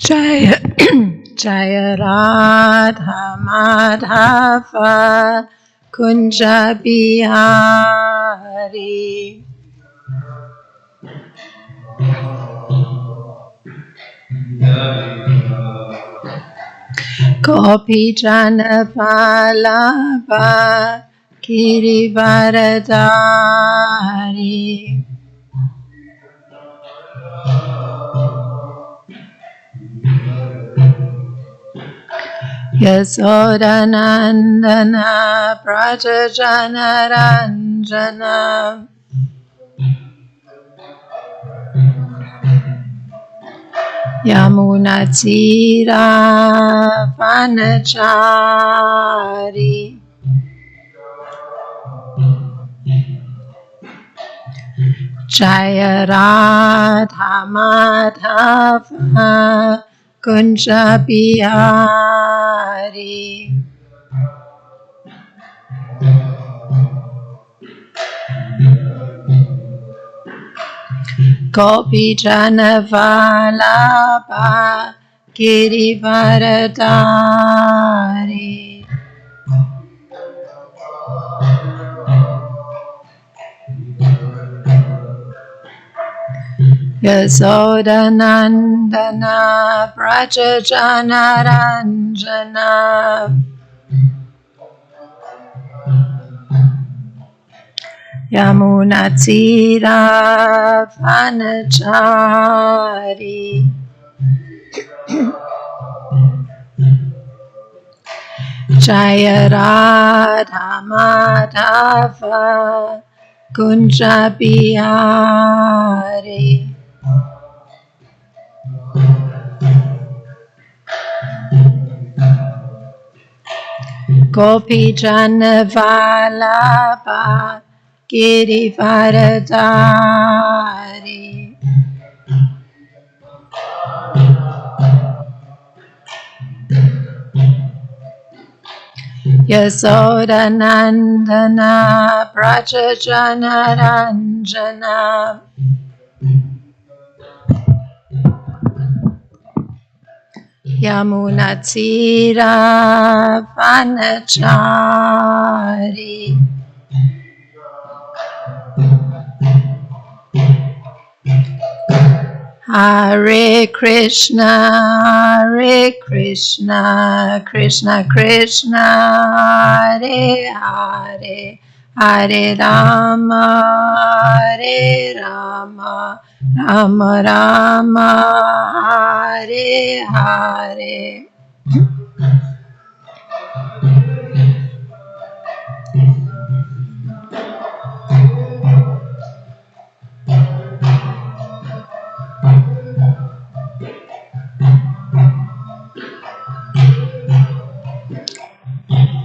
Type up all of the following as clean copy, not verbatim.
Jaya Jaya Radha Madhava Kunja Bihari Gopi Jana Vallabha Girivaradari Yasodanandana Prajajana Ranjana Yamunatira Vanachari Jaya Radha Madhava Kunja Bihari Gopi Jana Vallabha Girivaradari Yasodanandana Prajajana Ranjana Yamunatira Vanachari Jaya Radha Madhava Kunja Bihari Gopi Jana Vallabha Girivaradari Yasodanandana Prajajana Ranjana Yamunatira Vanachari Hare Krishna, Krishna Krishna, Hare Hare, Hare Rama, Rama Rama, Hare Hare.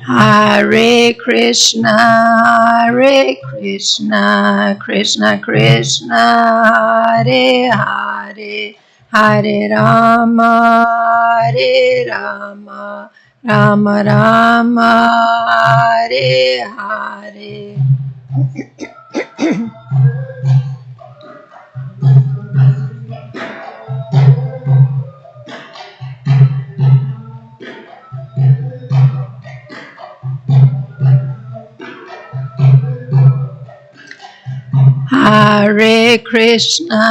Hare Krishna, Krishna Krishna, Hare Hare, Hare Rama, Rama Rama, Hare Hare. Hare Krishna,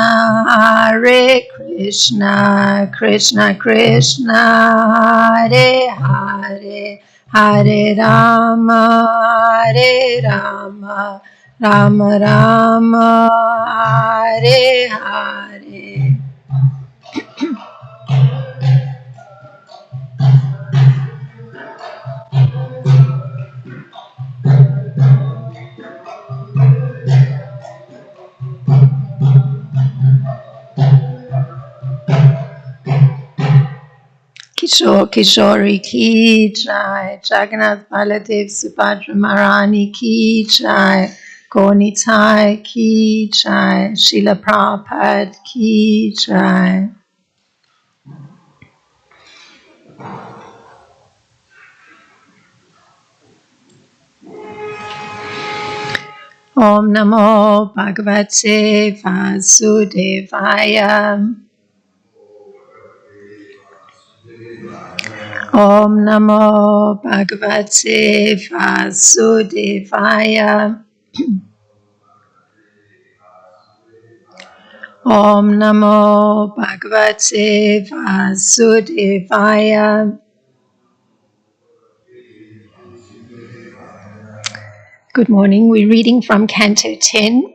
Krishna Krishna, Hare Hare, Hare Rama, Rama Rama, Hare Hare. Kishore Kishori ki jai, Jagannath Baladev Subhadra Maharani ki jai, Gaunitai ki jai, Srila Prabhupada ki jai. Om Namo Bhagavate Vasudevaya. Om Namo Bhagavate Vasudevaya. Om Namo Bhagavate Vasudevaya. Good morning. We're reading from Canto 10,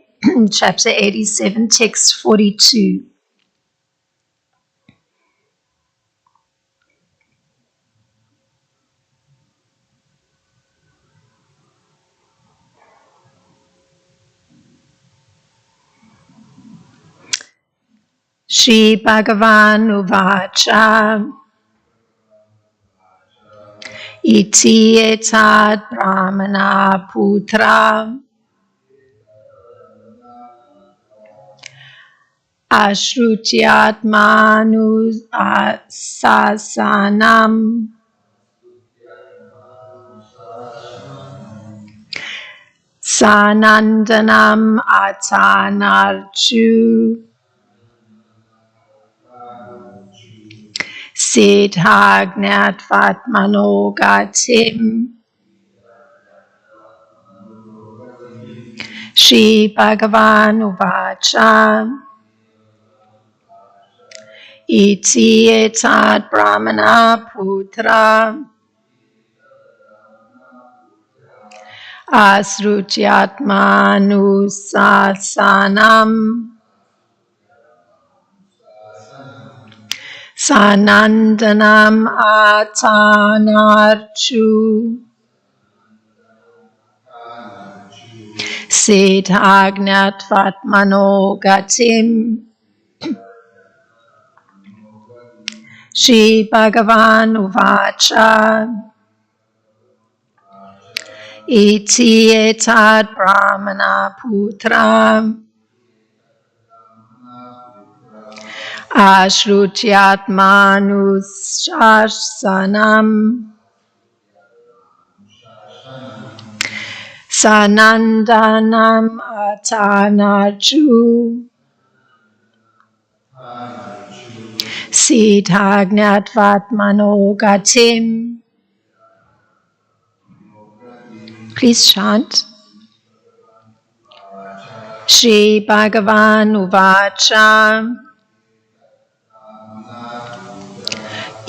chapter 87, text 42. Shri Bhagavan Uvacha Iti etat brahmana putra ashrutyatmanu sasanam sanandanam atanarchu siddhagnatvatmanogatim. Shri Bhagavan Uvacha Iti etat brahmana putra asrutyatmanu sasanam sanandanam atanarchu siddhagnatvatmanogatim. Shri Bhagavan Uvacha Iti etat brahmana putra ashrutyatmanu shasanam sanandanam atanarchu siddhagnatvatmanogatim. Please chant. Shri Bhagavan Uvacha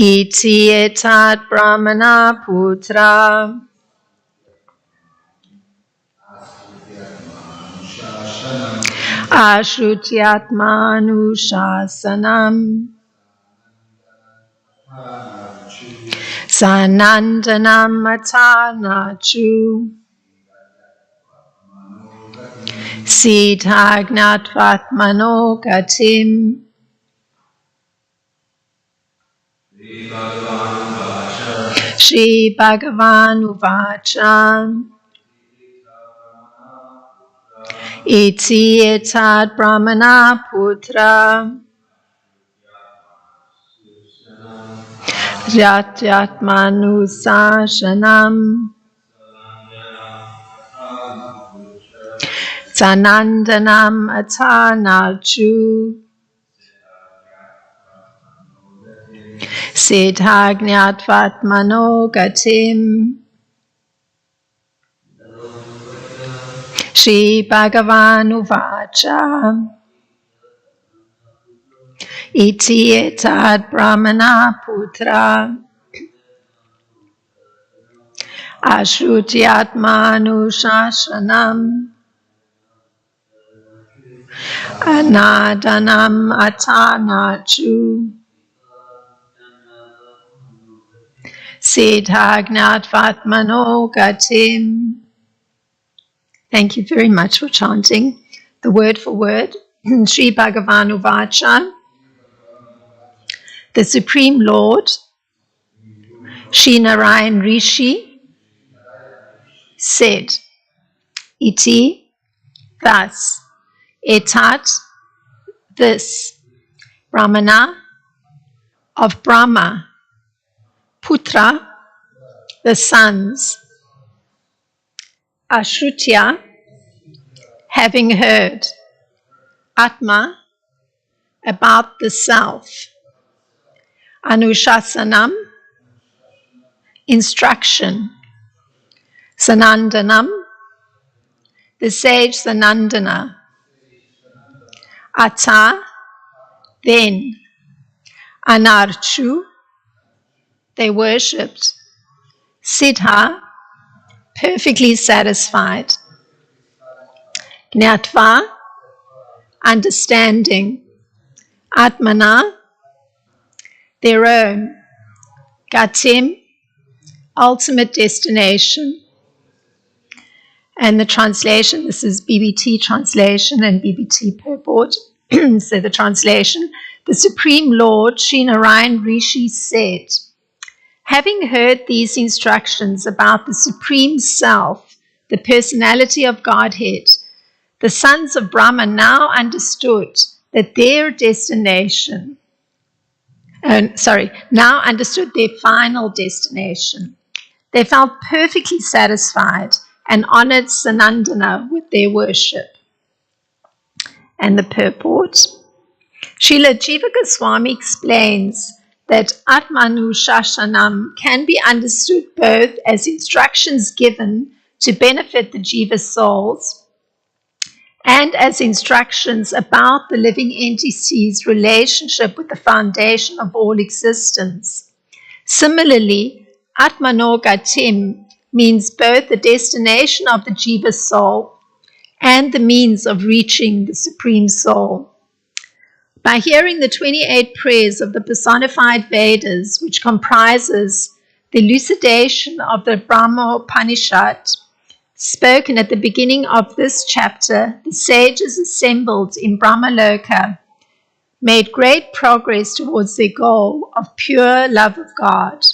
Iti etat brahmana putra ashrutyatmanu shasanam sanandanam atanachu siddhagnatvatmanogatim. Shri Bhagavan Uvacha Iti etat brahmana putra Jatyatmanu sasanam sanandanam atanarchu siddhagnatvatmanogatim. Shri Bhagavan Uvacha Iti etat brahmana putra ashrutyatmanu shasanam anadanam atanarchu siddhagnatvatmanogatim. Thank you very much for chanting the word for word. Sri Bhagavan Uvacha. The Supreme Lord, Sri Narayan Rishi, said, Iti, thus, etat, this, Brahmana, of Brahma, Putra, the sons, Ashrutya, having heard, Atma, about the self, Anushasanam, instruction. Sanandanam, the sage Sanandana. Ata, then. Anarchu, they worshipped. Siddha, perfectly satisfied. Gnatva, understanding. Atmana, their own. Gatim, ultimate destination. And the translation, this is BBT translation and BBT purport. So the translation, the Supreme Lord, Sri Narayan Rishi said, having heard these instructions about the Supreme Self, the personality of Godhead, the sons of Brahma now understood that their destination, now understood their final destination. They felt perfectly satisfied and honored Sanandana with their worship. And the purport. Srila Jiva Goswami explains that Atmanu Shashanam can be understood both as instructions given to benefit the Jiva souls and as instructions about the living entity's relationship with the foundation of all existence. Similarly, Atmano Gatim means both the destination of the Jiva soul and the means of reaching the Supreme Soul. By hearing the 28 prayers of the personified Vedas, which comprises the elucidation of the Brahma Upanishad, spoken at the beginning of this chapter, the sages assembled in Brahmaloka made great progress towards their goal of pure love of God.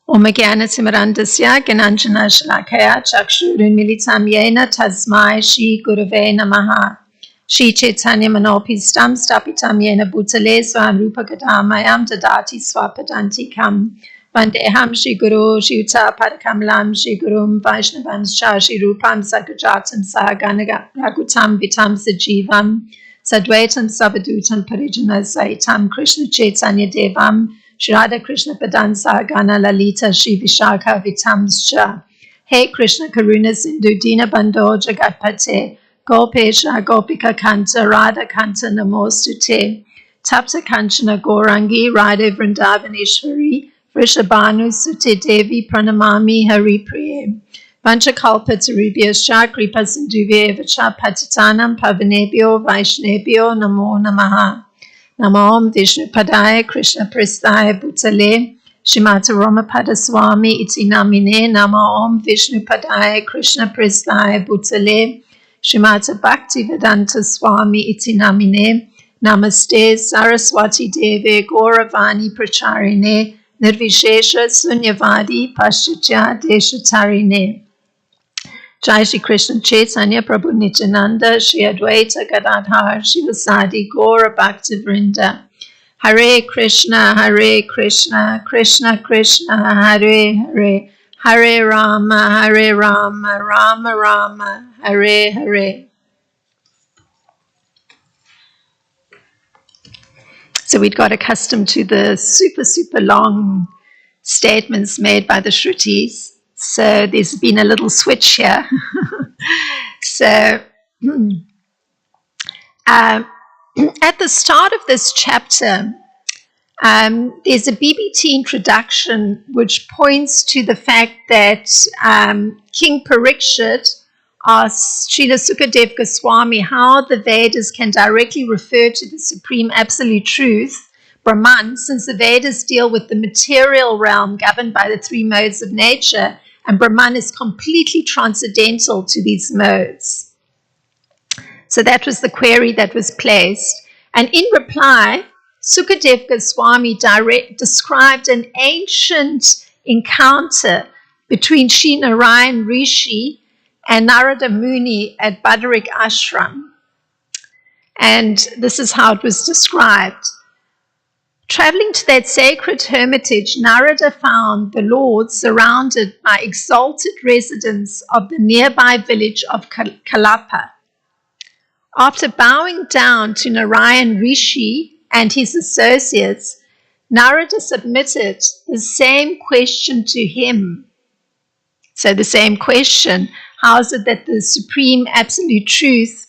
Om Jnana Timirandasya Gyananjana Shalakaya Chakshurunmilitam Yena Tasmai Shri Gurave Namaha Shri Chaitanya Manopistam Stapitam Yena Bhutale Swam Rupa Kadamayam Dadati Swapadantikam Vandeham Shri Guru Shri Uta Padakamalam Shri Gurum Vaishnavanscha Shri Rupam Sagajatam Sahagana Ragutam Vitam Sajivam Sadvaitam Savadutam Parijana Saitam Krishna Chaitanya Devam Shri Radha Krishna Padan Sahagana Lalita Shri Vishakha Vitamscha He Krishna Karuna Sindhu Dina Bandho Jagatpate Gopesha Gopika Kanta Radha Kanta Namostute Tapta Kanchana Gorangi Radha Vrindavaneshwari Vrishabhanu Sute Devi Pranamami Hari Priye Vanchakalpa Tarubhyascha Kripa Sindhuvya Vacha Patitanam Pavanebhyo Vaishnebhyo Namo Namaha Namo Om Vishnu Padaya Krishna Prasthaya Bhutale Shrimata Ramapada Swami Iti Namine Namo Om Vishnu Padaya Krishna Prasthaya Bhutale Shrimata Bhaktivedanta Swami Iti Namine Namaste Saraswati Deve Gauravani Pracharine Nirvishesha Sunyavadi Paschatya Deshatarine Jai Shri Krishna Chaitanya Prabhu Nityananda Shri Advaita Gadadhar Shivasadi Gaura Bhakti Vrinda Hare Krishna Krishna Krishna Hare Hare Hare Rama Rama Rama Hare Hare. So we'd got accustomed to the super long statements made by the Shrutis. So there's been a little switch here. So at the start of this chapter, there's a BBT introduction which points to the fact that King Parikshit asked Srila Sukadev Goswami how the Vedas can directly refer to the Supreme Absolute Truth, Brahman, since the Vedas deal with the material realm governed by the three modes of nature, and Brahman is completely transcendental to these modes. So that was the query that was placed. And in reply, Sukadev Goswami described an ancient encounter between Sri Narayan Rishi and Narada Muni at Badarik Ashram. And this is how it was described. Traveling to that sacred hermitage, Narada found the Lord surrounded by exalted residents of the nearby village of Kalapa. After bowing down to Narayan Rishi and his associates, Narada submitted the same question to him. So the same question, how is it that the supreme absolute truth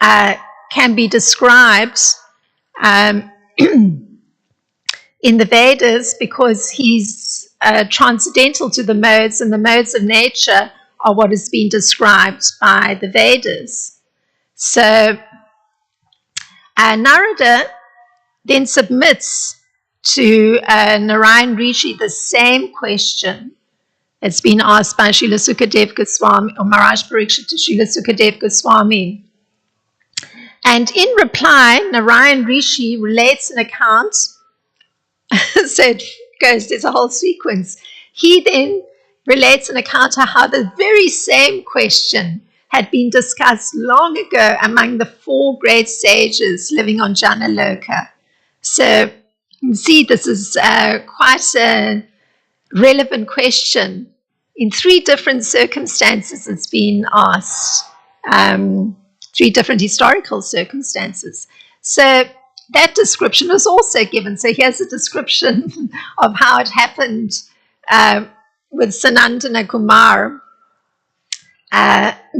can be described in the Vedas, because he's transcendental to the modes, and the modes of nature are what is being described by the Vedas. So Narada then submits to Narayan Rishi the same question that's been asked by Srila Sukadev Goswami, or Maharaj Parikshit to Srila Sukadev Goswami. And in reply, Narayan Rishi relates an account. So it goes, there's a whole sequence. He then relates an account of how the very same question had been discussed long ago among the 4 great sages living on Janaloka. So you can see this is quite a relevant question. In 3 different circumstances it's been asked, 3 different historical circumstances. So that description is also given. So here's a description of how it happened with Sanandana Kumar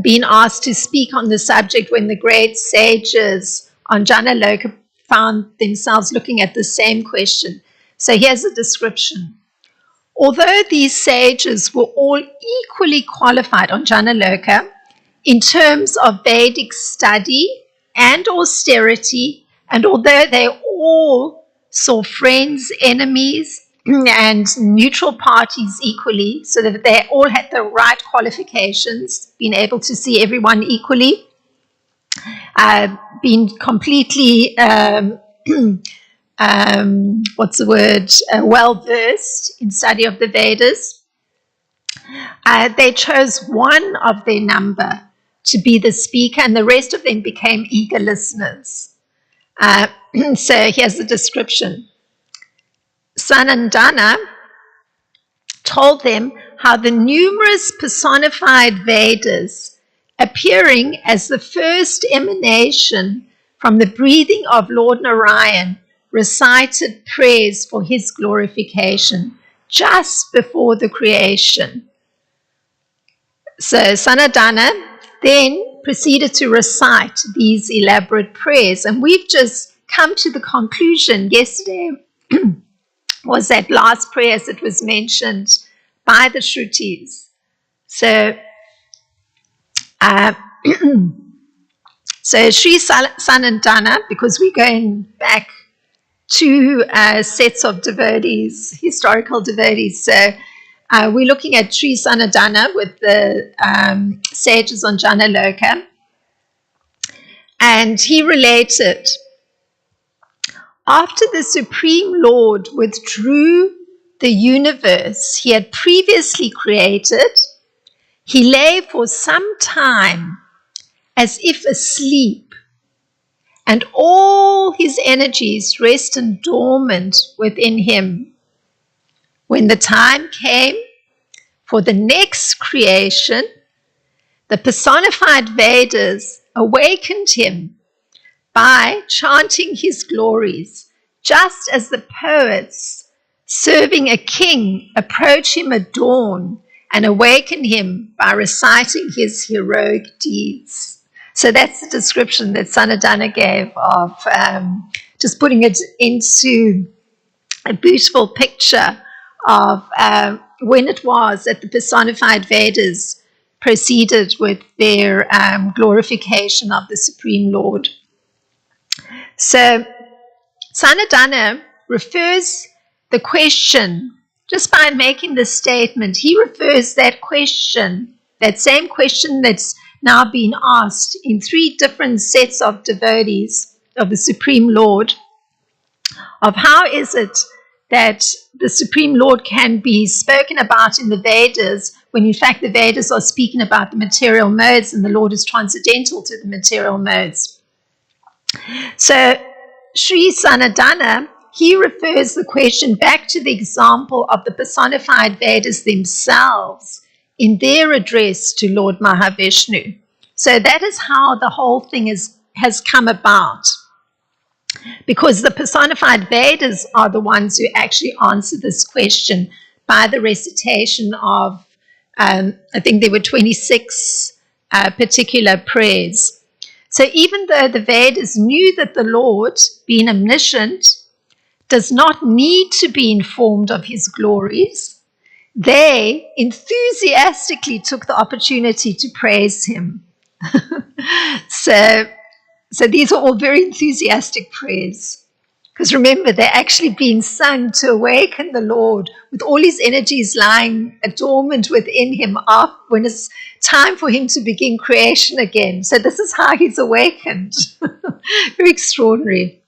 being asked to speak on the subject when the great sages on Janaloka found themselves looking at the same question. So here's a description. Although these sages were all equally qualified on Janaloka in terms of Vedic study and austerity, and although they all saw friends, enemies, and neutral parties equally, so that they all had the right qualifications, being able to see everyone equally, being completely, well-versed in study of the Vedas, they chose one of their number to be the speaker, and the rest of them became eager listeners. So here's the description. Sanandana told them how the numerous personified Vedas, appearing as the first emanation from the breathing of Lord Narayan, recited prayers for his glorification just before the creation. So Sanandana then proceeded to recite these elaborate prayers, and we've just come to the conclusion yesterday was that last prayer as it was mentioned by the Shrutis. So so Sri Sanandana, because we're going back 2 sets of devotees, historical devotees, so we're looking at Sri Sanandana with the sages on Janaloka, and he related, after the Supreme Lord withdrew the universe he had previously created, he lay for some time as if asleep, and all his energies rested dormant within him. When the time came for the next creation, the personified Vedas awakened him by chanting his glories, just as the poets serving a king approach him at dawn and awaken him by reciting his heroic deeds. So that's the description that Sanandana gave of just putting it into a beautiful picture of when it was that the personified Vedas proceeded with their glorification of the Supreme Lord. So Sanandana refers the question, just by making this statement, he refers that question, that same question that's now been asked in 3 different sets of devotees of the Supreme Lord, of how is it that the Supreme Lord can be spoken about in the Vedas when in fact the Vedas are speaking about the material modes and the Lord is transcendental to the material modes. So Sri Sanandana, he refers the question back to the example of the personified Vedas themselves in their address to Lord Mahavishnu. So that is how the whole thing has come about. because the personified Vedas are the ones who actually answer this question by the recitation of, I think there were 26 particular prayers. So even though the Vedas knew that the Lord, being omniscient, does not need to be informed of his glories, they enthusiastically took the opportunity to praise him. So these are all very enthusiastic prayers. Because remember, they're actually being sung to awaken the Lord with all his energies lying dormant within him when it's time for him to begin creation again. So this is how he's awakened. Very extraordinary.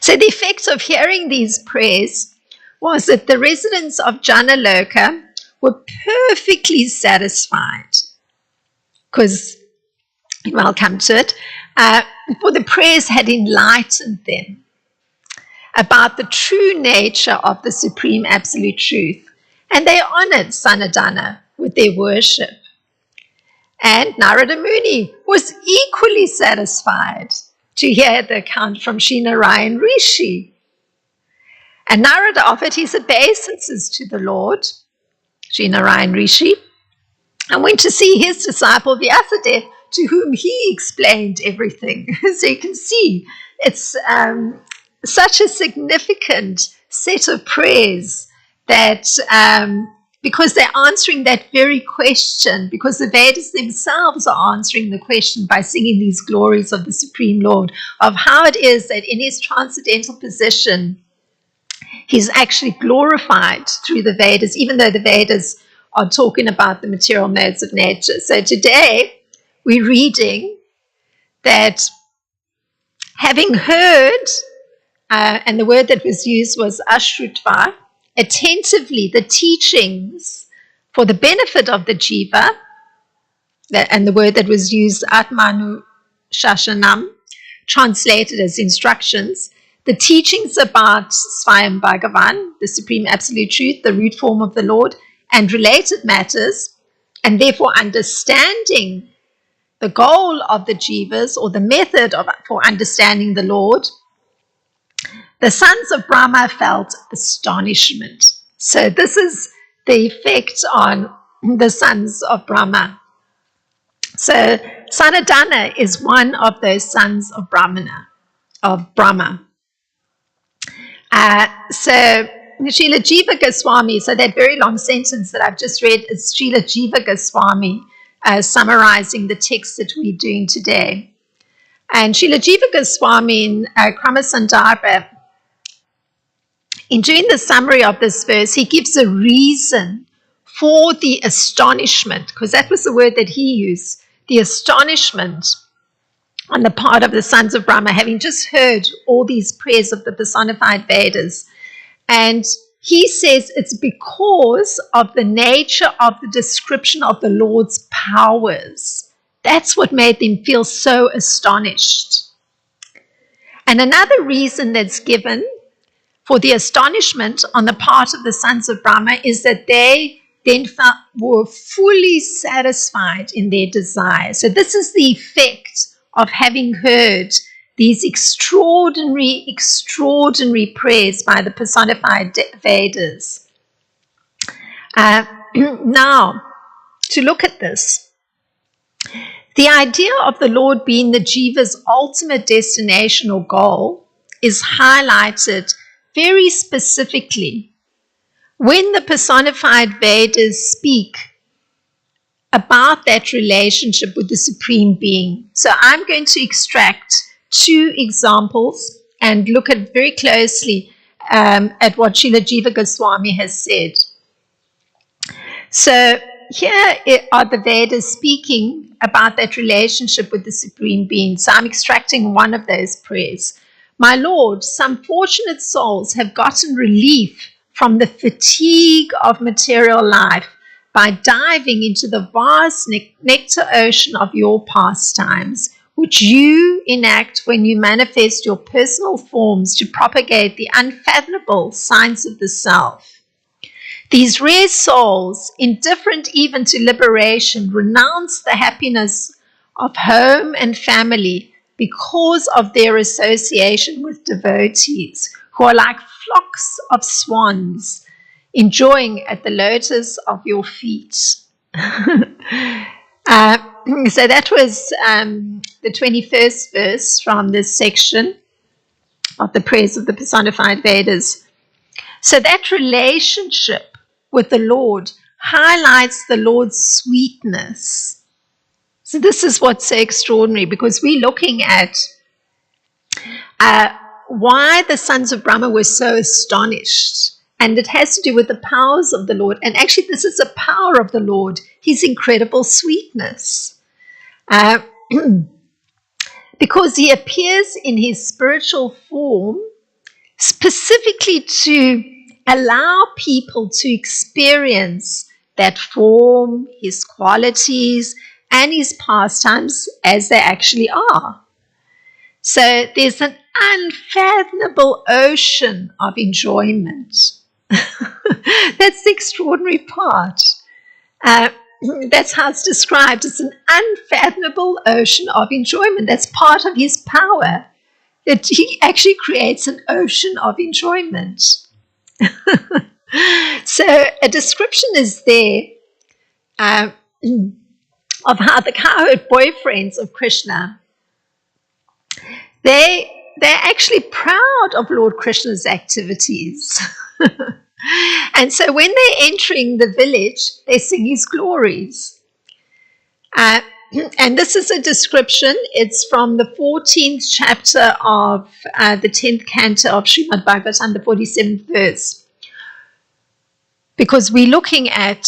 So the effect of hearing these prayers was that the residents of Janaloka were perfectly satisfied. Because, I'll come to it, for the prayers had enlightened them about the true nature of the Supreme Absolute Truth. And they honored Sanadana with their worship. And Narada Muni was equally satisfied to hear the account from Sri Narayan Rishi. And Narada offered his obeisances to the Lord, Sri Narayan Rishi, and went to see his disciple Vyasadeva, to whom he explained everything. So you can see it's such a significant set of prayers that because they're answering that very question, because the Vedas themselves are answering the question by singing these glories of the Supreme Lord, of how it is that in his transcendental position, he's actually glorified through the Vedas, even though the Vedas are talking about the material modes of nature. So today, we're reading that having heard, and the word that was used was ashrutva, attentively the teachings for the benefit of the jiva, and the word that was used, atmanu shashanam, translated as instructions, the teachings about Svayam Bhagavan, the Supreme Absolute Truth, the root form of the Lord, and related matters, and therefore understanding the goal of the jivas, or the method for understanding the Lord, the sons of Brahma felt astonishment. So this is the effect on the sons of Brahma. So Sanadana is one of those sons of Brahma. So Srila Jiva Goswami, so that very long sentence that I've just read is Srila Jiva Goswami summarizing the text that we're doing today. And Srila Jiva Goswami in Kramasandarbha, in doing the summary of this verse, he gives a reason for the astonishment, because that was the word that he used, the astonishment on the part of the sons of Brahma, having just heard all these prayers of the personified Vedas. And he says it's because of the nature of the description of the Lord's powers. That's what made them feel so astonished. And another reason that's given for the astonishment on the part of the sons of Brahma is that they then were fully satisfied in their desire. So this is the effect of having heard these extraordinary prayers by the personified Vedas. Now, to look at this, the idea of the Lord being the jiva's ultimate destination or goal is highlighted very specifically when the personified Vedas speak about that relationship with the Supreme Being. So I'm going to extract two examples and look at very closely at what Srila Jiva Goswami has said. So here are the Vedas speaking about that relationship with the Supreme Being. So I'm extracting one of those prayers. My Lord, some fortunate souls have gotten relief from the fatigue of material life by diving into the vast nectar ocean of your pastimes, which you enact when you manifest your personal forms to propagate the unfathomable science of the self. These rare souls, indifferent even to liberation, renounce the happiness of home and family because of their association with devotees who are like flocks of swans enjoying at the lotus of your feet. So that was the 21st verse from this section of the prayers of the personified Vedas. So that relationship with the Lord highlights the Lord's sweetness. So this is what's so extraordinary, because we're looking at why the sons of Brahma were so astonished. And it has to do with the powers of the Lord. And actually, this is a power of the Lord, his incredible sweetness. Because he appears in his spiritual form specifically to allow people to experience that form, his qualities, and his pastimes as they actually are. So there's an unfathomable ocean of enjoyment. That's the extraordinary part. That's how it's described. It's an unfathomable ocean of enjoyment. That's part of his power, that he actually creates an ocean of enjoyment. So a description is there of how the cowherd boyfriends of Krishna, they're actually proud of Lord Krishna's activities. And so when they're entering the village, they sing his glories. And this is a description. It's from the 14th chapter of the 10th canto of Srimad Bhagavatam, the 47th verse. Because we're looking at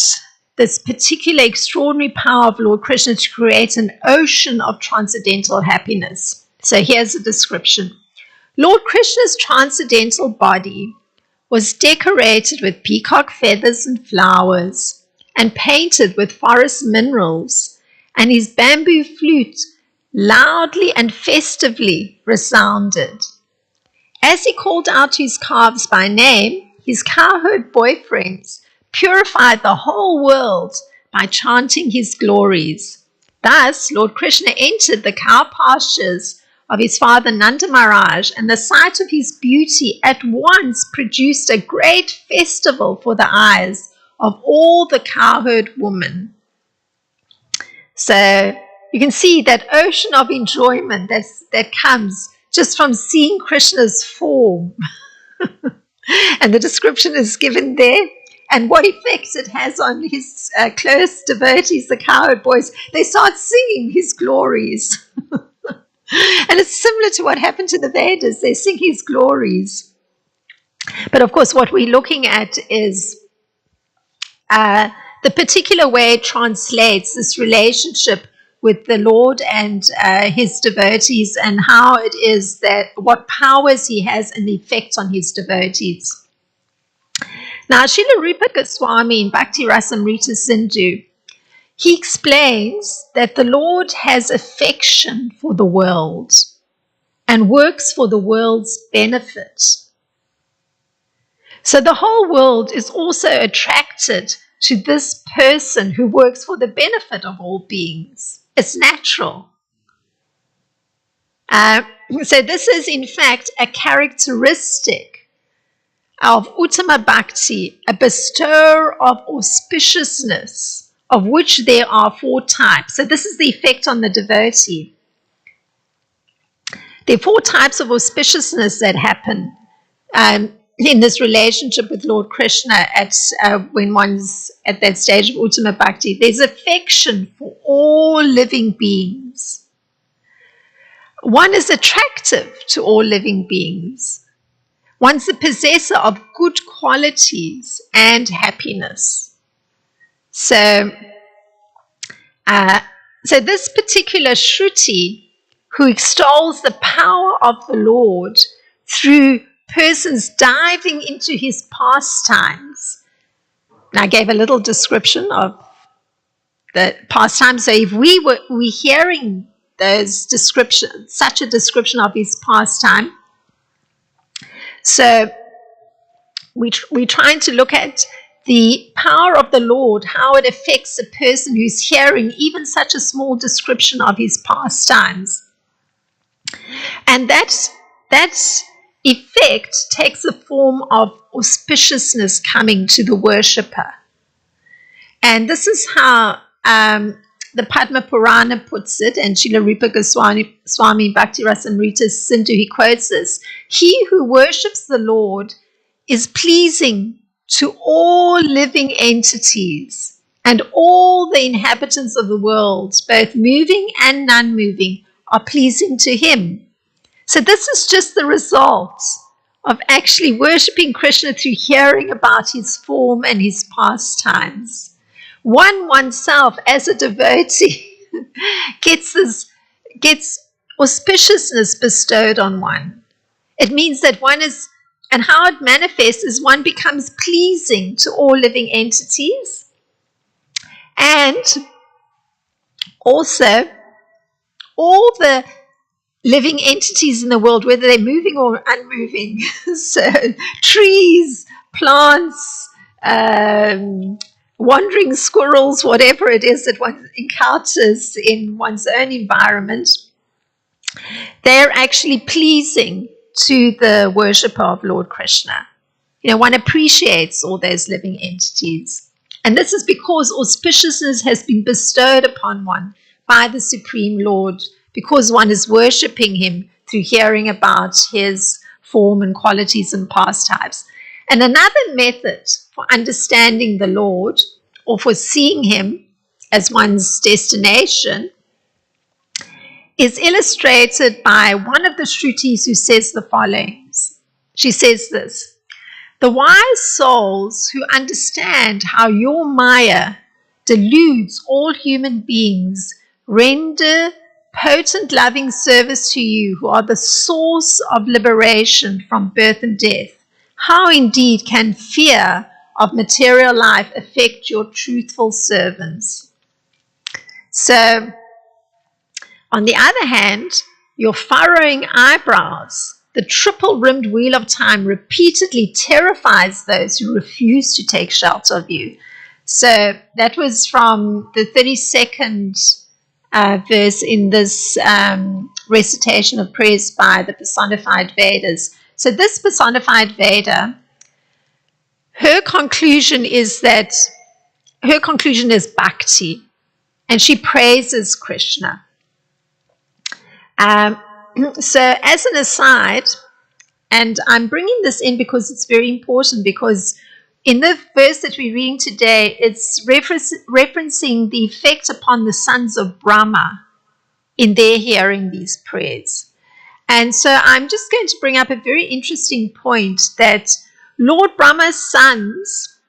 this particular extraordinary power of Lord Krishna to create an ocean of transcendental happiness. So here's a description. Lord Krishna's transcendental body was decorated with peacock feathers and flowers, and painted with forest minerals, and his bamboo flute loudly and festively resounded. As he called out to his calves by name, his cowherd boyfriends purified the whole world by chanting his glories. Thus, Lord Krishna entered the cow pastures of his father Nanda Maharaj, and the sight of his beauty at once produced a great festival for the eyes of all the cowherd women. So you can see that ocean of enjoyment that comes just from seeing Krishna's form. And the description is given there, and what effect it has on his close devotees, the cowherd boys. They start singing his glories. And it's similar to what happened to the Vedas. They sing his glories. But of course, what we're looking at is the particular way it translates this relationship with the Lord and his devotees, and how it is that what powers he has and the effects on his devotees. Now, Srila Rupa Goswami in Bhakti Rasamrita Sindhu, he explains that the Lord has affection for the world and works for the world's benefit. So the whole world is also attracted to this person who works for the benefit of all beings. It's natural. So this is in fact a characteristic of Uttama Bhakti, a bestower of auspiciousness, of which there are 4 types. So this is the effect on the devotee. There are 4 types of auspiciousness that happen in this relationship with Lord Krishna when one's at that stage of Uttama Bhakti. There's affection for all living beings. One is attractive to all living beings. One's the possessor of good qualities and happiness. So this particular Shruti, who extols the power of the Lord through persons diving into his pastimes. Now, I gave a little description of the pastimes. So if we were hearing those descriptions, such a description of his pastime, so we're trying to look at the power of the Lord, how it affects a person who's hearing even such a small description of his pastimes. And that effect takes the form of auspiciousness coming to the worshipper. And this is how the Padma Purana puts it, and Srila Rupa Goswami Bhakti Rasamrita Sindhu, he quotes this: he who worships the Lord is pleasing to all living entities, and all the inhabitants of the world, both moving and non-moving, are pleasing to him. So this is just the result of actually worshipping Krishna through hearing about his form and his pastimes. Oneself as a devotee gets auspiciousness bestowed on one. It means that one is, and how it manifests is one becomes pleasing to all living entities, and also all the living entities in the world, whether they're moving or unmoving. So trees, plants, wandering squirrels, whatever it is that one encounters in one's own environment, they're actually pleasing to the worshipper of Lord Krishna. One appreciates all those living entities. And this is because auspiciousness has been bestowed upon one by the Supreme Lord, because one is worshipping him through hearing about his form and qualities and pastimes. And another method for understanding the Lord, or for seeing him as one's destination, is illustrated by one of the Shrutis who says the following. She says this: the wise souls who understand how your Maya deludes all human beings render potent loving service to you, who are the source of liberation from birth and death. How indeed can fear of material life affect your truthful servants? So, on the other hand, your furrowing eyebrows, the triple-rimmed wheel of time, repeatedly terrifies those who refuse to take shelter of you. So that was from the 32nd verse in this recitation of prayers by the personified Vedas. So this personified Veda, her conclusion is bhakti, and she praises Krishna. So as an aside, and I'm bringing this in because it's very important, because in the verse that we're reading today, it's referencing the effect upon the sons of Brahma in their hearing these prayers. And so I'm just going to bring up a very interesting point, that Lord Brahma's sons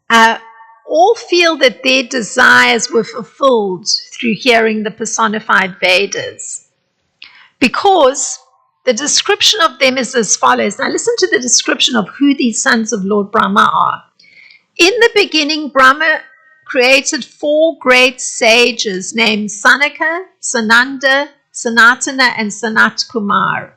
all feel that their desires were fulfilled through hearing the personified Vedas, because the description of them is as follows. Now listen to the description of who these sons of Lord Brahma are. In the beginning, Brahma created 4 great sages named Sanaka, Sananda, Sanatana, and Sanat Kumar.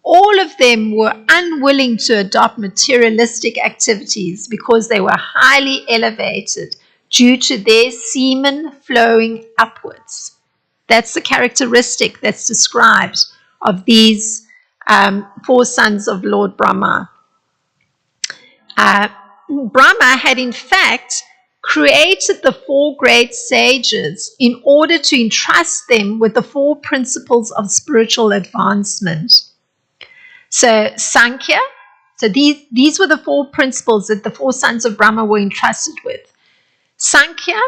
All of them were unwilling to adopt materialistic activities because they were highly elevated due to their semen flowing upwards. That's the characteristic that's described of these 4 sons of Lord Brahma. Brahma had in fact created the 4 great sages in order to entrust them with the 4 principles of spiritual advancement. So Sankhya, so these were the 4 principles that the 4 sons of Brahma were entrusted with. Sankhya,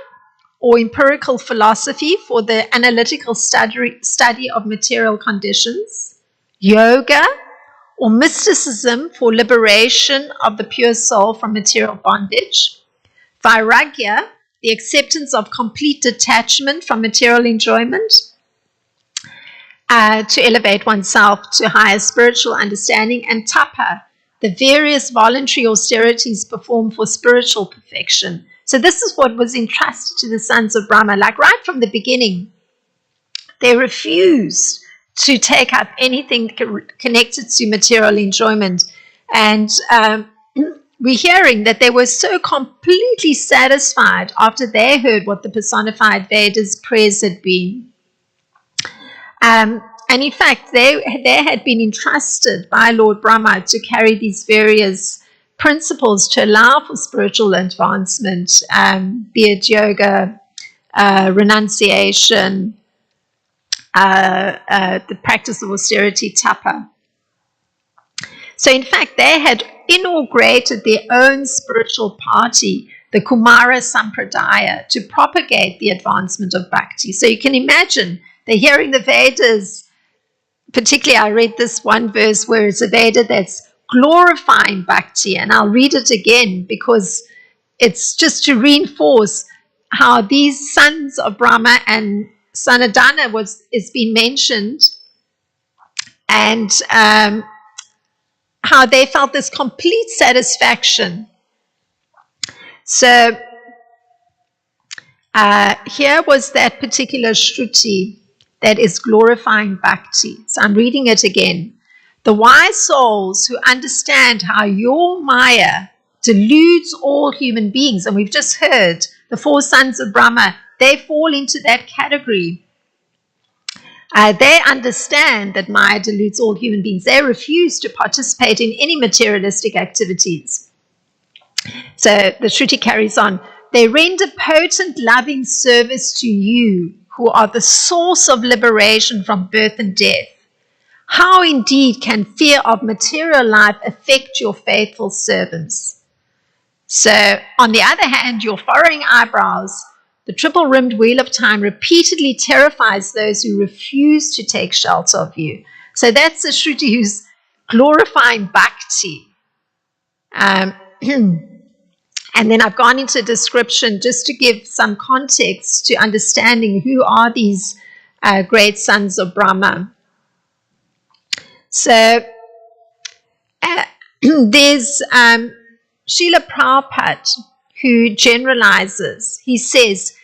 or empirical philosophy, for the analytical study of material conditions. Yoga, or mysticism, for liberation of the pure soul from material bondage. Vairagya, the acceptance of complete detachment from material enjoyment, to elevate oneself to higher spiritual understanding. And Tapa, the various voluntary austerities performed for spiritual perfection. So this is what was entrusted to the sons of Brahma. Like right from the beginning, they refused to take up anything connected to material enjoyment. And we're hearing that they were so completely satisfied after they heard what the personified Vedas prayers had been. And And in fact, they had been entrusted by Lord Brahma to carry these various principles to allow for spiritual advancement, be it yoga, renunciation, the practice of austerity, tapa. So in fact, they had inaugurated their own spiritual party, the Kumara Sampradaya, to propagate the advancement of bhakti. So you can imagine, they're hearing the Vedas. Particularly, I read this one verse where it's a Veda that's glorifying bhakti, and I'll read it again because it's just to reinforce how these sons of Brahma, and Sanadana is being mentioned, and how they felt this complete satisfaction. So here was that particular Shruti that is glorifying bhakti. So I'm reading it again. The wise souls who understand how your Maya deludes all human beings, and we've just heard the four sons of Brahma, they fall into that category. They understand that Maya deludes all human beings. They refuse to participate in any materialistic activities. So the Shruti carries on. They render potent, loving service to you, who are the source of liberation from birth and death. How indeed can fear of material life affect your faithful servants? So, on the other hand, your furrowing eyebrows, the triple-rimmed wheel of time, repeatedly terrifies those who refuse to take shelter of you. So that's the Shruti who's glorifying bhakti. And then I've gone into a description just to give some context to understanding who are these great sons of Brahma. So there's Srila Prabhupada who generalizes. He says,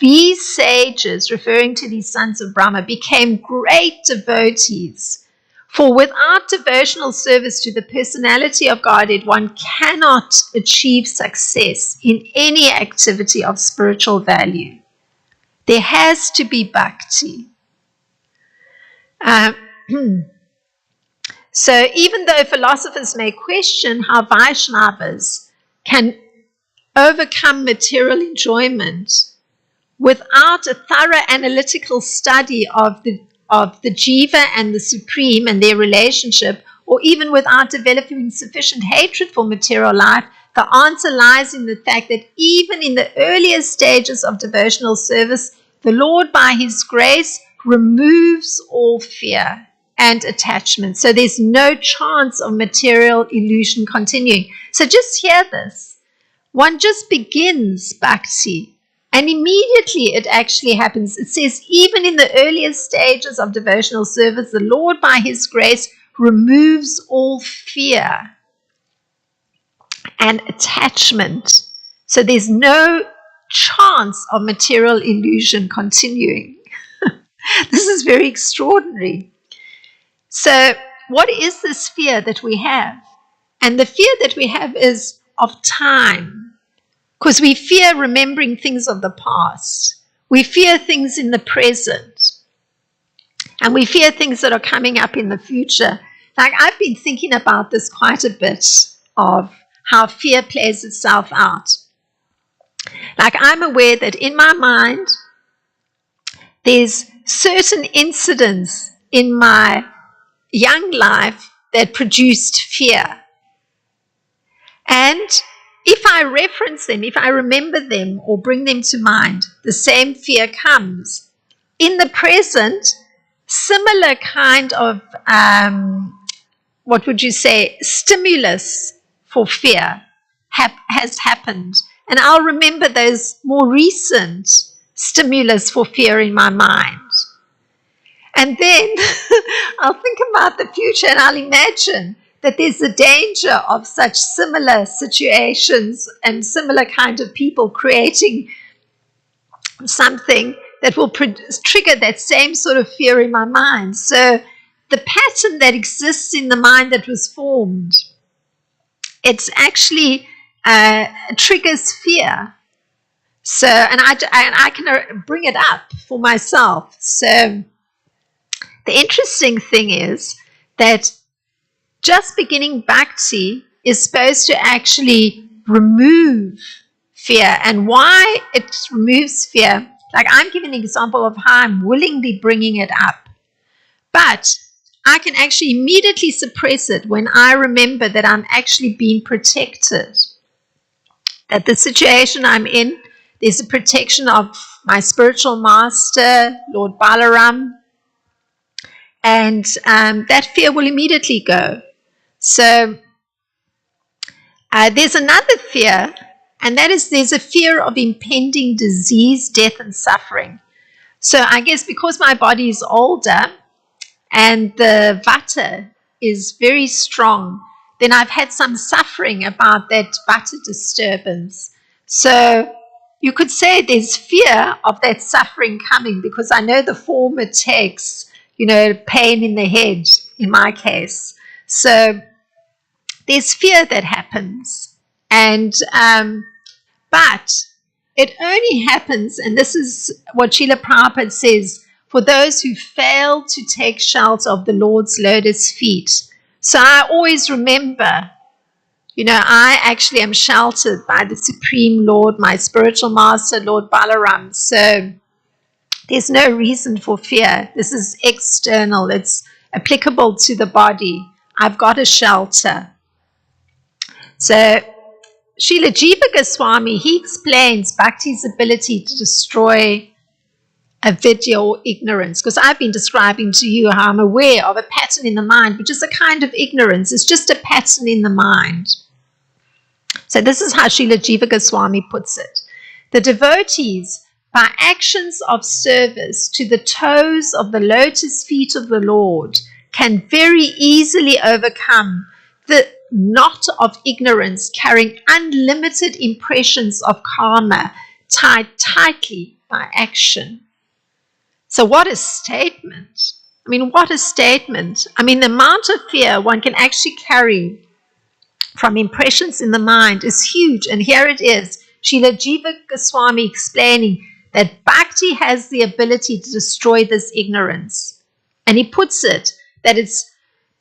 these sages, referring to these sons of Brahma, became great devotees. For without devotional service to the personality of Godhead, one cannot achieve success in any activity of spiritual value. There has to be bhakti. So even though philosophers may question how Vaishnavas can overcome material enjoyment without a thorough analytical study of the jiva and the supreme and their relationship, or even without developing sufficient hatred for material life, the answer lies in the fact that even in the earliest stages of devotional service, the Lord, by his grace, removes all fear and attachment. So there's no chance of material illusion continuing. So just hear this. One just begins bhakti, and immediately it actually happens. It says, even in the earliest stages of devotional service, the Lord, by his grace, removes all fear and attachment. So there's no chance of material illusion continuing. This is very extraordinary. So what is this fear that we have? And the fear that we have is of time. Because we fear remembering things of the past. We fear things in the present. And we fear things that are coming up in the future. Like, I've been thinking about this quite a bit, of how fear plays itself out. Like, I'm aware that in my mind, there's certain incidents in my young life that produced fear. And if I reference them, if I remember them or bring them to mind, the same fear comes. In the present, similar kind of, what would you say, stimulus for fear has happened. And I'll remember those more recent stimulus for fear in my mind. And then I'll think about the future and I'll imagine that there's a danger of such similar situations and similar kind of people creating something that will trigger that same sort of fear in my mind. So the pattern that exists in the mind that was formed, it's actually triggers fear. So, and I can bring it up for myself. So the interesting thing is that just beginning bhakti is supposed to actually remove fear. And why it removes fear, like I'm giving an example of how I'm willingly bringing it up. But I can actually immediately suppress it when I remember that I'm actually being protected. That the situation I'm in, there's a protection of my spiritual master, Lord Balaram, and that fear will immediately go. So there's another fear, and that is there's a fear of impending disease, death, and suffering. So I guess because my body is older and the vata is very strong, then I've had some suffering about that vata disturbance. So you could say there's fear of that suffering coming because I know the form it takes, pain in the head in my case. So there's fear that happens. And but it only happens, and this is what Srila Prabhupada says, for those who fail to take shelter of the Lord's lotus feet. So I always remember, I actually am sheltered by the Supreme Lord, my spiritual master, Lord Balaram. So there's no reason for fear. This is external. It's applicable to the body. I've got a shelter. So Srila Jiva Goswami, he explains bhakti's ability to destroy avidya or ignorance, because I've been describing to you how I'm aware of a pattern in the mind, which is a kind of ignorance. It's just a pattern in the mind. So this is how Srila Jiva Goswami puts it. The devotees, by actions of service to the toes of the lotus feet of the Lord, can very easily overcome the knot of ignorance carrying unlimited impressions of karma tied tightly by action. So what a statement. What a statement. The amount of fear one can actually carry from impressions in the mind is huge. And here it is, Srila Jiva Goswami explaining that bhakti has the ability to destroy this ignorance. And he puts it that it's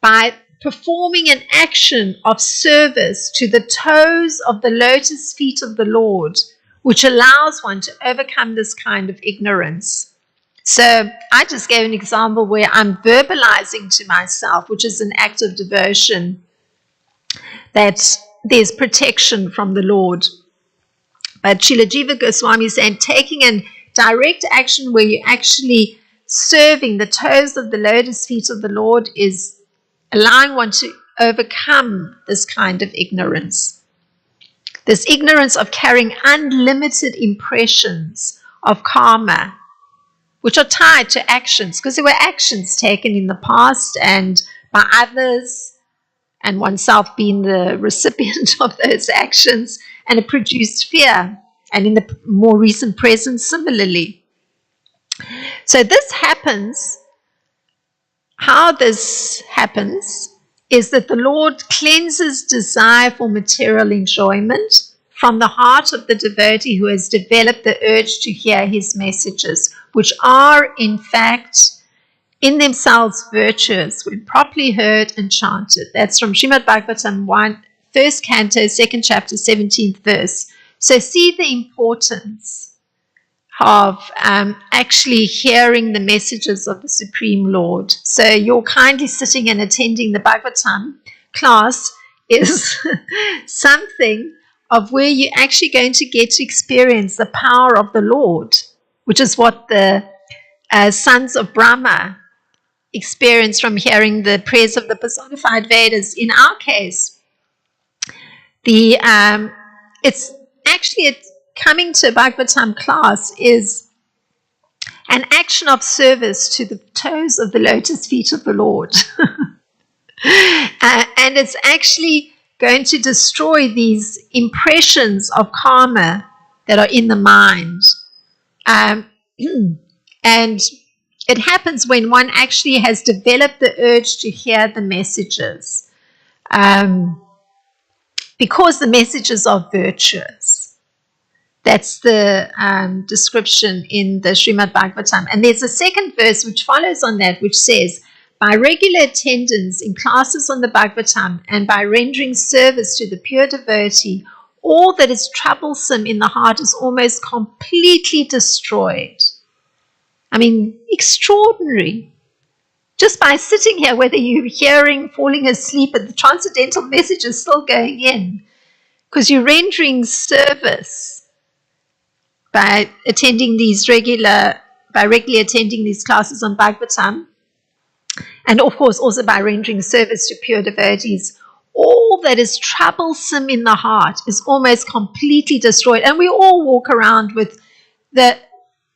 by performing an action of service to the toes of the lotus feet of the Lord, which allows one to overcome this kind of ignorance. So I just gave an example where I'm verbalizing to myself, which is an act of devotion, that there's protection from the Lord. But Srila Jiva Goswami is saying taking a direct action where you're actually serving the toes of the lotus feet of the Lord is allowing one to overcome this kind of ignorance. This ignorance of carrying unlimited impressions of karma, which are tied to actions, because there were actions taken in the past and by others, and oneself being the recipient of those actions, and it produced fear, and in the more recent present similarly. So this happens. How this happens is that the Lord cleanses desire for material enjoyment from the heart of the devotee who has developed the urge to hear his messages, which are in fact in themselves virtuous when properly heard and chanted. That's from Srimad Bhagavatam 1, 1st canto, 2nd chapter, 17th verse. So see the importance of actually hearing the messages of the Supreme Lord. So you're kindly sitting and attending the Bhagavatam class is something of where you're actually going to get to experience the power of the Lord, which is what the sons of Brahma experience from hearing the prayers of the personified Vedas. In our case, it's actually coming to a Bhagavatam class is an action of service to the toes of the lotus feet of the Lord. And it's actually going to destroy these impressions of karma that are in the mind. And it happens when one actually has developed the urge to hear the messages, because the messages are virtuous. That's the description in the Srimad Bhagavatam. And there's a second verse which follows on that, which says, by regular attendance in classes on the Bhagavatam and by rendering service to the pure devotee, all that is troublesome in the heart is almost completely destroyed. I mean, extraordinary. Just by sitting here, whether you're hearing, falling asleep, and the transcendental message is still going in, because you're rendering service by regularly attending these classes on Bhagavatam, and of course also by rendering service to pure devotees. All that is troublesome in the heart is almost completely destroyed. And we all walk around with the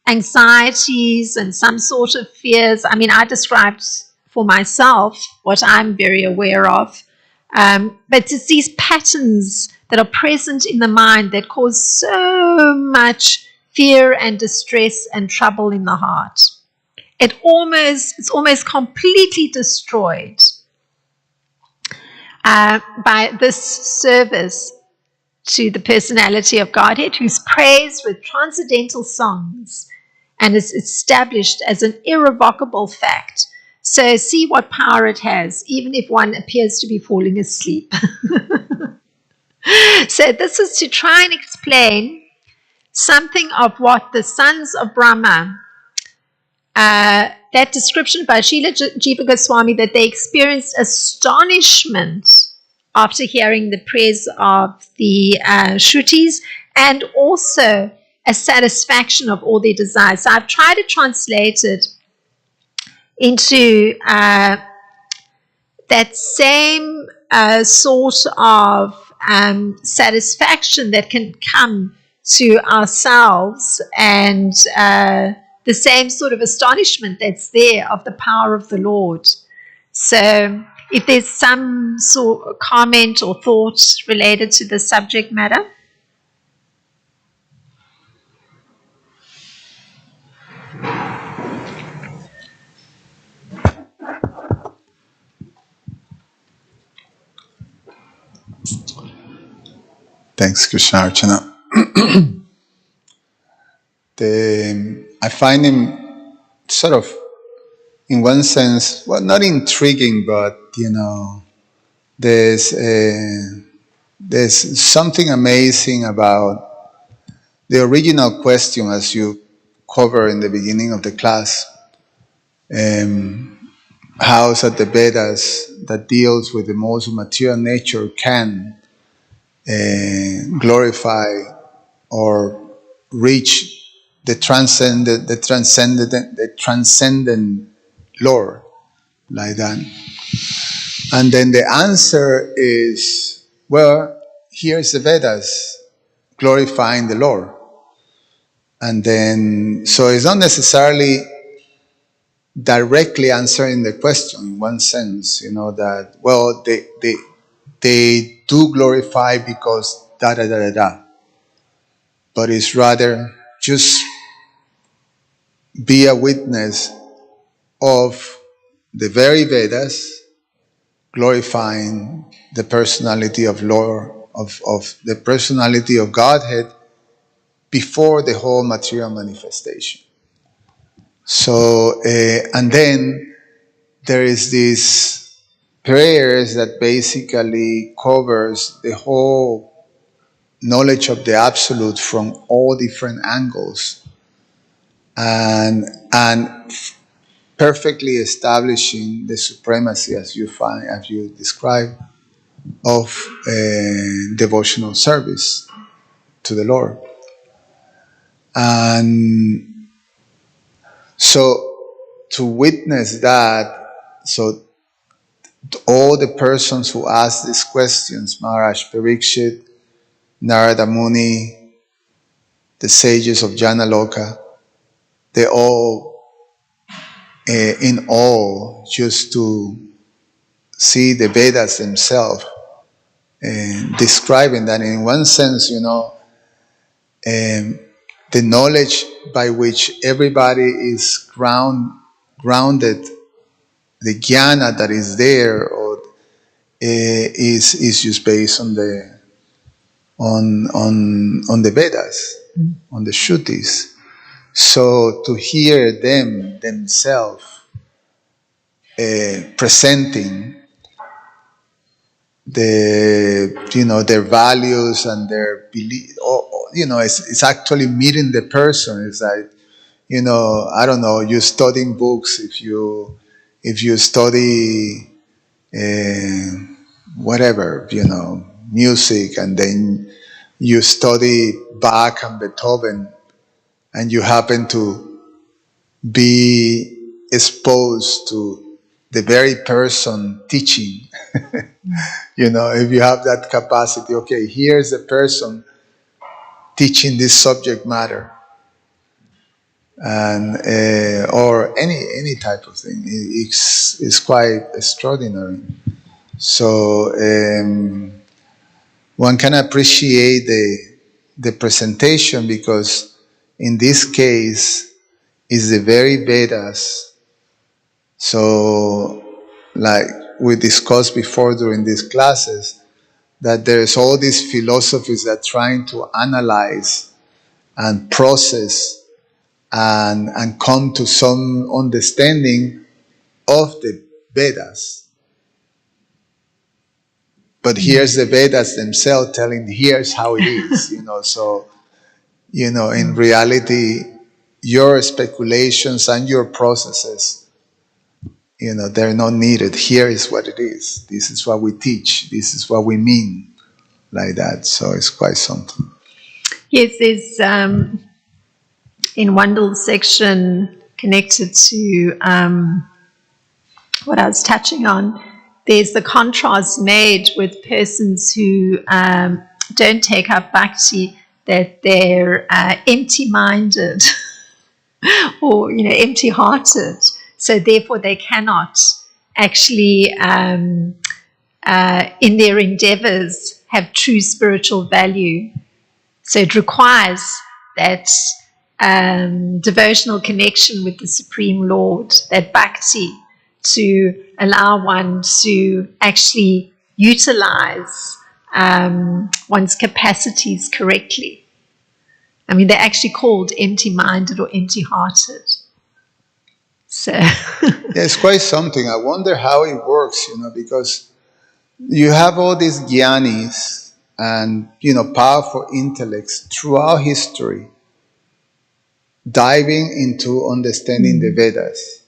anxieties and some sort of fears. I mean, I described for myself what I'm very aware of. But it's these patterns that are present in the mind that cause so much fear and distress and trouble in the heart. It's almost completely destroyed by this service to the personality of Godhead, who's praised with transcendental songs and is established as an irrevocable fact. So see what power it has, even if one appears to be falling asleep. So this is to try and explain something of what the sons of Brahma, that description by Srila Jiva Goswami, that they experienced astonishment after hearing the praise of the Shrutis, and also a satisfaction of all their desires. So I've tried to translate it into that same sort of satisfaction that can come to ourselves, and the same sort of astonishment that's there of the power of the Lord. So if there's some sort of comment or thought related to the subject matter. Thanks, Krsnarcana. I find him sort of, in one sense, well, not intriguing, but there's something amazing about the original question, as you cover in the beginning of the class. How is that the Vedas that deals with the most material nature can glorify or reach the transcendent Lord, like that. And then the answer is, well, here's the Vedas glorifying the Lord. And then, so it's not necessarily directly answering the question in one sense, that, well, they do glorify because da da da da da. But it's rather just be a witness of the very Vedas glorifying the personality of Lord, of the personality of Godhead before the whole material manifestation. So, and then there is this prayers that basically covers the whole knowledge of the Absolute from all different angles, and perfectly establishing the supremacy, as you describe, of devotional service to the Lord. And so to witness that, so all the persons who ask these questions, Maharaj Parikshit, Narada Muni, the sages of Janaloka, they all in awe just to see the Vedas themselves describing that. In one sense, the knowledge by which everybody is grounded, the jnana that is there, or is just based on the Vedas. on the Shrutis. So to hear them themselves presenting their values and their belief, it's actually meeting the person. It's like, I don't know, you studying books, if you study whatever, music, and then you study Bach and Beethoven, and you happen to be exposed to the very person teaching. If you have that capacity, okay, here's the person teaching this subject matter, and or any type of thing, it's quite extraordinary. So one can appreciate the presentation, because in this case is the very Vedas. So, like we discussed before during these classes, that there's all these philosophies that trying to analyze and process and come to some understanding of the Vedas. But here's the Vedas themselves telling, here's how it is, So, in reality, your speculations and your processes, they're not needed. Here is what it is. This is what we teach. This is what we mean, like that. So it's quite something. Yes, there's in one little section connected to what I was touching on, there's the contrast made with persons who don't take up bhakti, that they're empty-minded or empty-hearted, so therefore they cannot actually in their endeavors have true spiritual value. So it requires that devotional connection with the Supreme Lord, that bhakti, to allow one to actually utilize one's capacities correctly. I mean, they're actually called empty-minded or empty-hearted. So yeah, it's quite something. I wonder how it works, because you have all these jnanis and, powerful intellects throughout history diving into understanding the Vedas.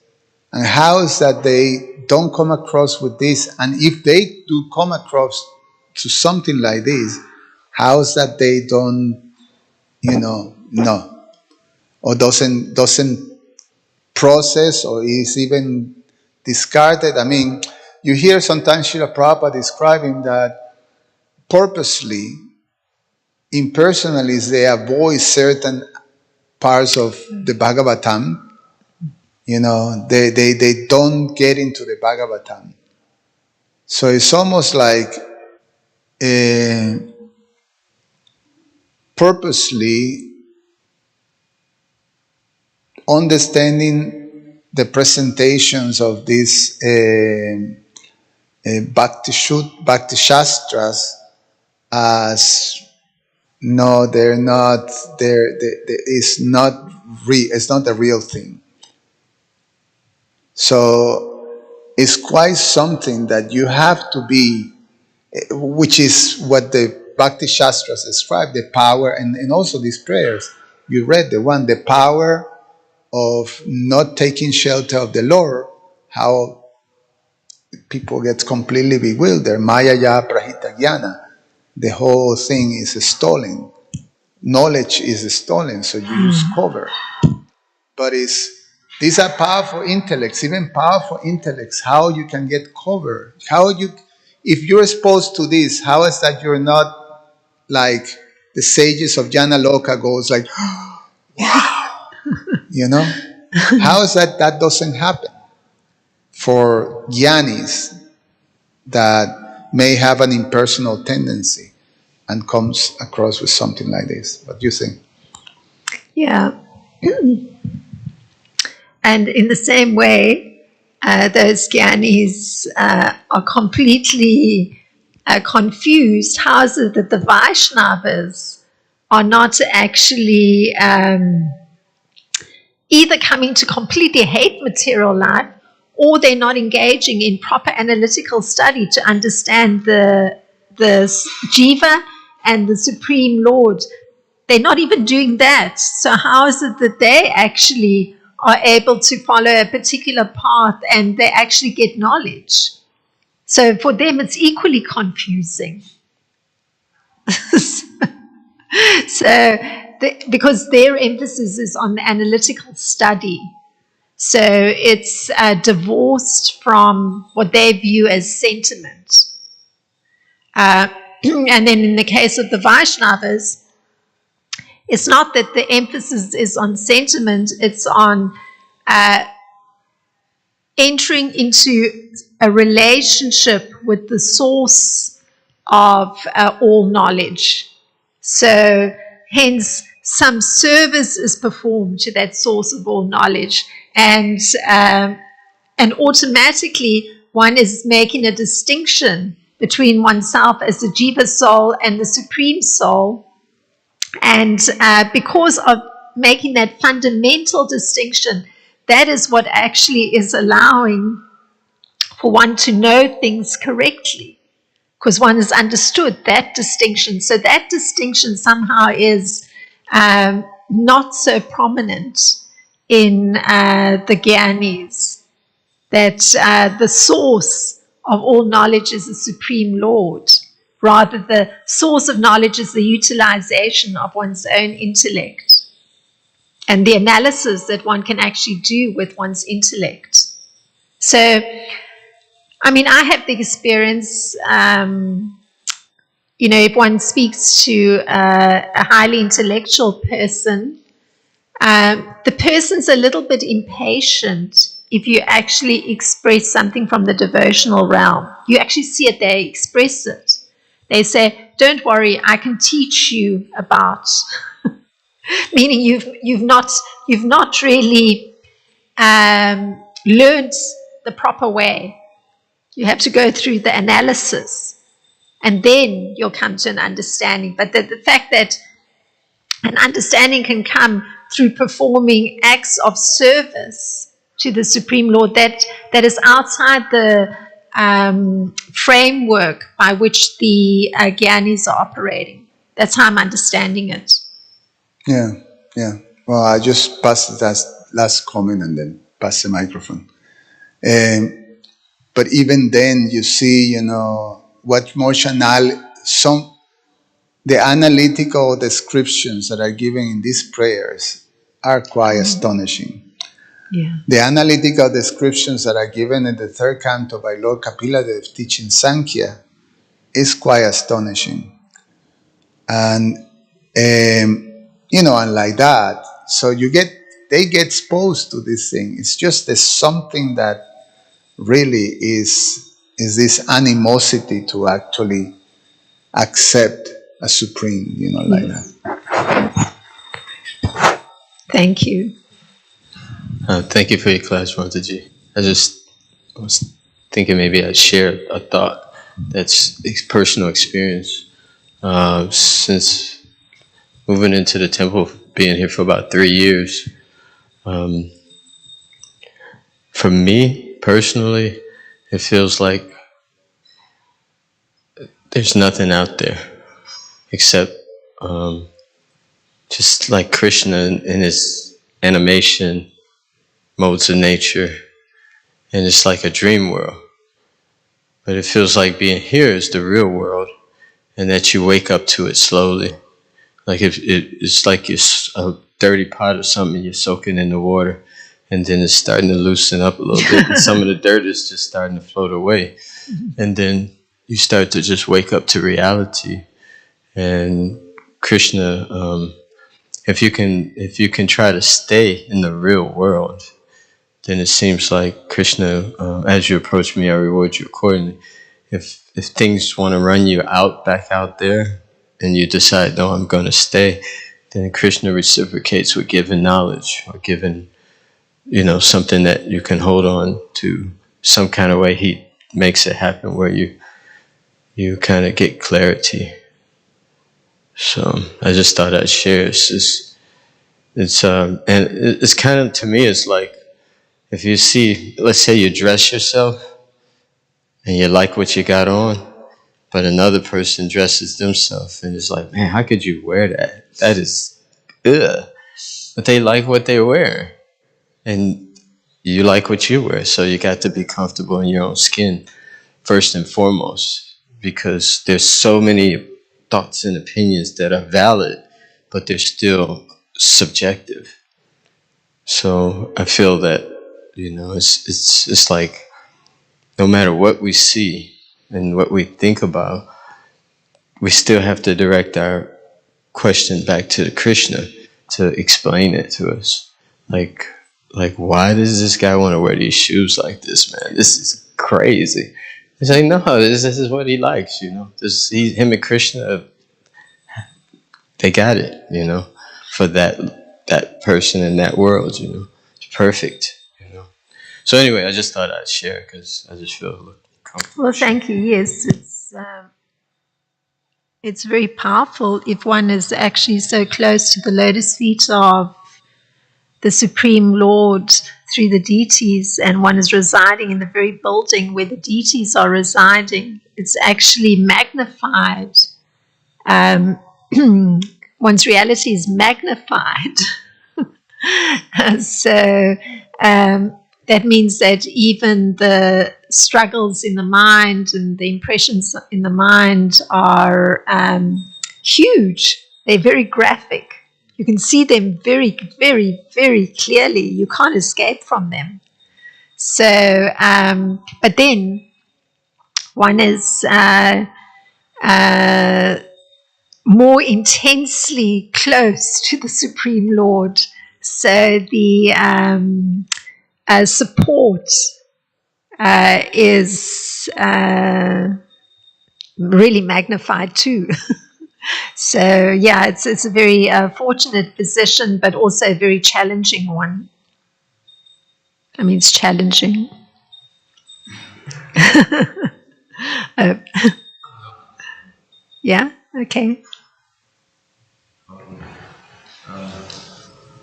And how is that they don't come across with this? And if they do come across to something like this, how is that they don't, know, or doesn't process, or is even discarded? I mean, you hear sometimes Srila Prabhupada describing that purposely, impersonalists, they avoid certain parts of the Bhagavatam. They don't get into the Bhagavatam. So it's almost like purposely understanding the presentations of these Bhakti Shastras as, no, they're not. It's not real. It's not the real thing. So it's quite something that you have to be, which is what the Bhakti Shastras describe, the power, and also these prayers. You read the power of not taking shelter of the Lord, how people get completely bewildered. Maya ya prahita jnana. The whole thing is stolen. Knowledge is stolen, so you use cover. But these are powerful intellects, even powerful intellects, how you can get cover. If you're exposed to this, how is that you're not like the sages of Jnana Loka goes like, wow, How is that doesn't happen for jnanis that may have an impersonal tendency and comes across with something like this? What do you think? yeah. And in the same way, those jnanis are completely confused. How is it that the Vaishnavas are not actually either coming to completely hate material life, or they're not engaging in proper analytical study to understand the Jiva and the Supreme Lord. They're not even doing that. So how is it that they actually are able to follow a particular path and they actually get knowledge? So for them, it's equally confusing. Because their emphasis is on the analytical study. So it's divorced from what they view as sentiment. And then in the case of the Vaishnavas, it's not that the emphasis is on sentiment, it's on entering into a relationship with the source of all knowledge. So hence some service is performed to that source of all knowledge, and automatically one is making a distinction between oneself as the Jiva soul and the Supreme Soul. And because of making that fundamental distinction, that is what actually is allowing for one to know things correctly, because one has understood that distinction. So that distinction somehow is not so prominent in the Gyanis, that the source of all knowledge is the Supreme Lord. Rather, the source of knowledge is the utilization of one's own intellect and the analysis that one can actually do with one's intellect. So, I mean, I have the experience, if one speaks to a highly intellectual person, the person's a little bit impatient if you actually express something from the devotional realm. You actually see it, they express it. They say, don't worry, I can teach you about, meaning you've not really learned the proper way. You have to go through the analysis, and then you'll come to an understanding. But the fact that an understanding can come through performing acts of service to the Supreme Lord, that is outside the framework by which the Gyanis are operating. That's how I'm understanding it. Yeah. Well, I just pass that last comment and then pass the microphone. But even then, you see, what the analytical descriptions that are given in these prayers are quite astonishing. Yeah. The analytical descriptions that are given in the third canto by Lord Kapiladev teaching Sankhya is quite astonishing. And, and like that, so they get exposed to this thing. It's just there's something that really is this animosity to actually accept a supreme, like that. Thank you. Thank you for your class, Rantaji. I just was thinking maybe I'd share a thought that's personal experience. Since moving into the temple, being here for about 3 years, for me personally, it feels like there's nothing out there except just like Krishna in his animation, modes of nature, and it's like a dream world. But it feels like being here is the real world, and that you wake up to it slowly. Like it's like you're a dirty pot or something, you're soaking in the water, and then it's starting to loosen up a little bit, and some of the dirt is just starting to float away. And then you start to just wake up to reality. And Krishna, if you can try to stay in the real world, then it seems like Krishna, as you approach me, I reward you accordingly. If things want to run you back out there, and you decide, no, I'm going to stay, then Krishna reciprocates with giving knowledge or giving, something that you can hold on to some kind of way. He makes it happen where you kind of get clarity. So I just thought I'd share. And it's kind of, to me, it's like, if you see, let's say you dress yourself and you like what you got on, but another person dresses themselves and it's like, man, how could you wear that? That is, ugh. But they like what they wear, and you like what you wear, so you got to be comfortable in your own skin first and foremost, because there's so many thoughts and opinions that are valid, but they're still subjective. So I feel that, it's like, no matter what we see and what we think about, we still have to direct our question back to Krishna to explain it to us. Like, why does this guy want to wear these shoes like this, man? This is crazy. It's like, no, this is what he likes, him and Krishna, they got it, for that person in that world, It's perfect, So anyway, I just thought I'd share because I just feel comfortable. Well, thank you. Yes, it's very powerful if one is actually so close to the lotus feet of the Supreme Lord through the deities, and one is residing in the very building where the deities are residing. It's actually magnified. One's reality is magnified. So that means that even the struggles in the mind and the impressions in the mind are huge. They're very graphic. You can see them very, very, very clearly. You can't escape from them. So, but then one is more intensely close to the Supreme Lord. So the support is really magnified too. So yeah, it's a very fortunate position, but also a very challenging one. I mean, it's challenging. Yeah. Okay.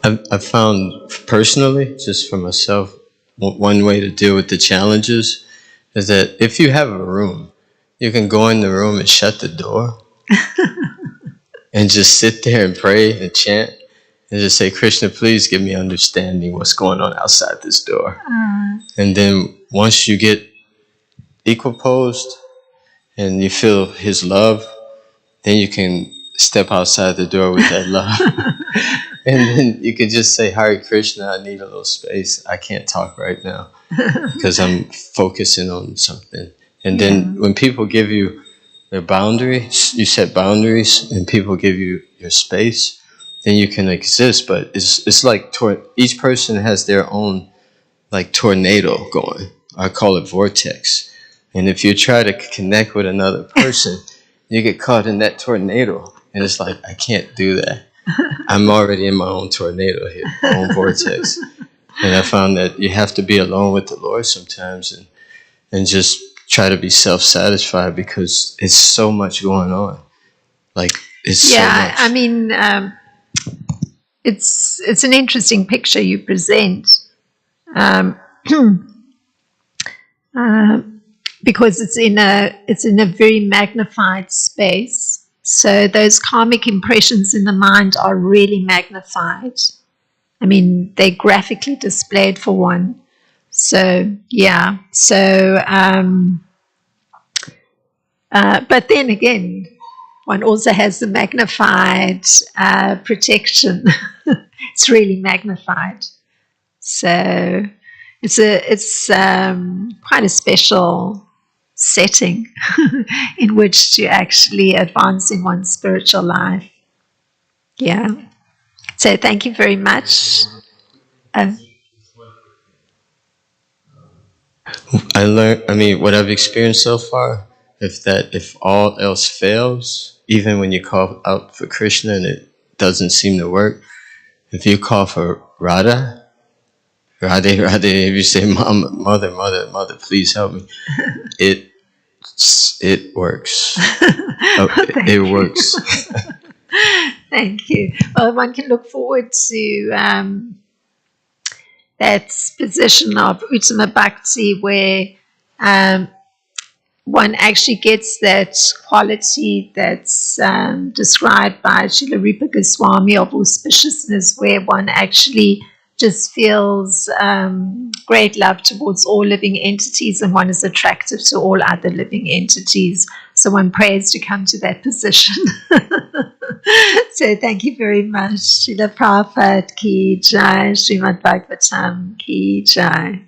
I've found personally, just for myself, one way to deal with the challenges is that if you have a room, you can go in the room and shut the door and just sit there and pray and chant and just say, Krishna, please give me understanding what's going on outside this door. And then once you get equiposed and you feel his love, then you can step outside the door with that love. And then you can just say, Hare Krishna, I need a little space. I can't talk right now because I'm focusing on something. And then when people give you their boundaries, you set boundaries, and people give you your space, then you can exist. But it's like each person has their own like tornado going. I call it vortex. And if you try to connect with another person, you get caught in that tornado. And it's like, I can't do that. I'm already in my own tornado here, my own vortex. And I found that you have to be alone with the Lord sometimes and just try to be self-satisfied because it's so much going on. Like, it's so much. I mean, it's an interesting picture you present. Because it's in a very magnified space. So those karmic impressions in the mind are really magnified. I mean, they're graphically displayed for one. So yeah. So but then again, one also has the magnified protection. It's really magnified. So it's quite a special setting in which to actually advance in one's spiritual life. Yeah. So thank you very much. I learned, what I've experienced so far, if all else fails, even when you call out for Krishna and it doesn't seem to work, if you call for Radhe, if you say, mother, please help me, it works. It works. Thank you. Well, one can look forward to that position of Uttama Bhakti where um, one actually gets that quality that's described by Srila Rupa Goswami of auspiciousness, where one actually just feels great love towards all living entities and one is attractive to all other living entities. So one prays to come to that position. So thank you very much. Srila Prabhupada ki jai, Srimad Bhagavatam ki jai.